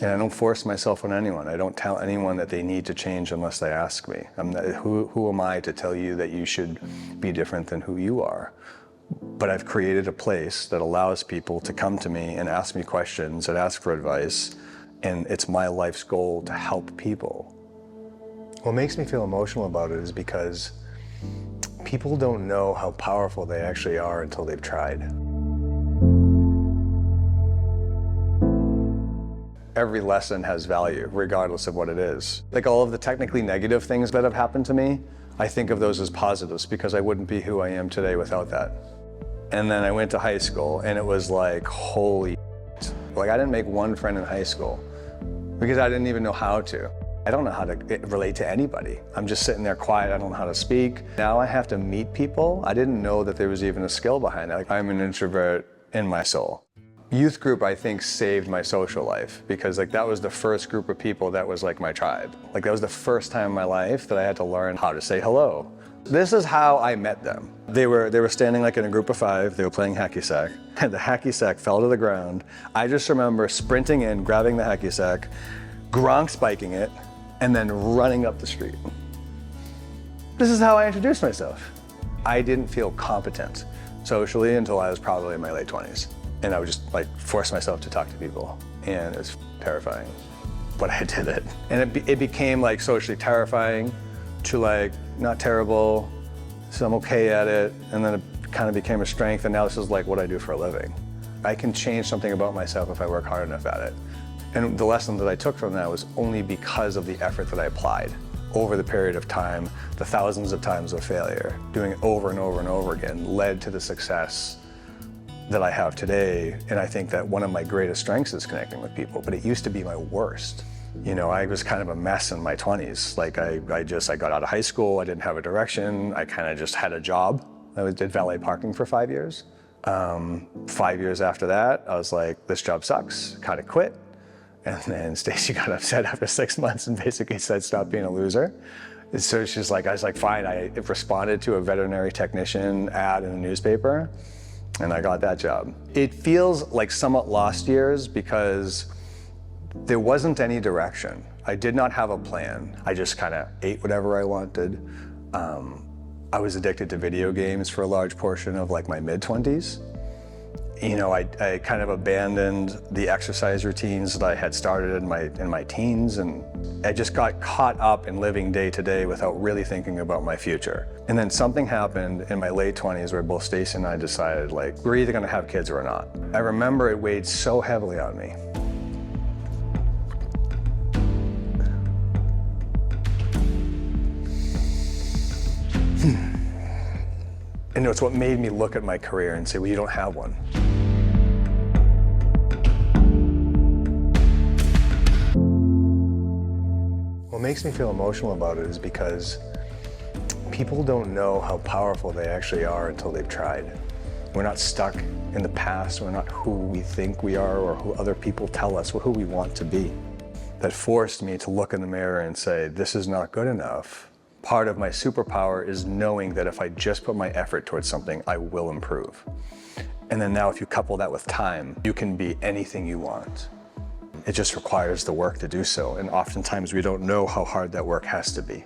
And I don't force myself on anyone. I don't tell anyone that they need to change unless they ask me. Who am I to tell you that you should be different than who you are? But I've created a place that allows people to come to me and ask me questions and ask for advice. And it's my life's goal to help people. What makes me feel emotional about it is because people don't know how powerful they actually are until they've tried. Every lesson has value, regardless of what it is. Like all of the technically negative things that have happened to me, I think of those as positives because I wouldn't be who I am today without that. And then I went to high school and it was like, holy shit. Like I didn't make one friend in high school because I didn't even know how to. I don't know how to relate to anybody. I'm just sitting there quiet, I don't know how to speak. Now I have to meet people. I didn't know that there was even a skill behind it. Like, I'm an introvert in my soul. Youth group, I think, saved my social life because like that was the first group of people that was like my tribe. Like that was the first time in my life that I had to learn how to say hello. This is how I met them. They were standing like in a group of 5, they were playing hacky sack, and the hacky sack fell to the ground. I just remember sprinting in, grabbing the hacky sack, Gronk spiking it, and then running up the street. This is how I introduced myself. I didn't feel competent socially until I was probably in my late 20s. And I would just like force myself to talk to people. And it was terrifying, but I did it. And it became like socially terrifying to like not terrible, so I'm okay at it. And then it kind of became a strength. And now this is like what I do for a living. I can change something about myself if I work hard enough at it. And the lesson that I took from that was only because of the effort that I applied over the period of time, the thousands of times of failure, doing it over and over and over again led to the success that I have today. And I think that one of my greatest strengths is connecting with people, but it used to be my worst. You know, I was kind of a mess in my 20s. Like I got out of high school, I didn't have a direction, I kind of just had a job. I did valet parking for 5 years. 5 years after that, I was like, this job sucks, kind of quit. And then Stacy got upset after 6 months and basically said, stop being a loser. And so she's like, I was like, fine. I responded to a veterinary technician ad in a newspaper and I got that job. It feels like somewhat lost years because there wasn't any direction. I did not have a plan. I just kind of ate whatever I wanted. I was addicted to video games for a large portion of like my mid-20s. You know, I kind of abandoned the exercise routines that I had started in my teens, and I just got caught up in living day to day without really thinking about my future. And then something happened in my late 20s where both Stacy and I decided, like, we're either gonna have kids or not. I remember it weighed so heavily on me. And it's what made me look at my career and say, well, you don't have one. What makes me feel emotional about it is because people don't know how powerful they actually are until they've tried. We're not stuck in the past. We're not who we think we are or who other people tell us, we're who we want to be. That forced me to look in the mirror and say, this is not good enough. Part of my superpower is knowing that if I just put my effort towards something, I will improve. And then now if you couple that with time, you can be anything you want. It just requires the work to do so. And oftentimes we don't know how hard that work has to be.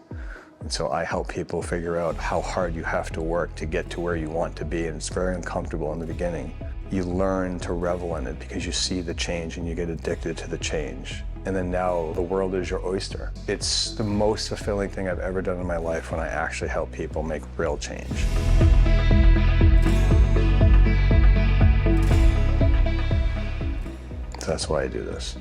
And so I help people figure out how hard you have to work to get to where you want to be. And it's very uncomfortable in the beginning. You learn to revel in it because you see the change and you get addicted to the change. And then now the world is your oyster. It's the most fulfilling thing I've ever done in my life when I actually help people make real change. So that's why I do this.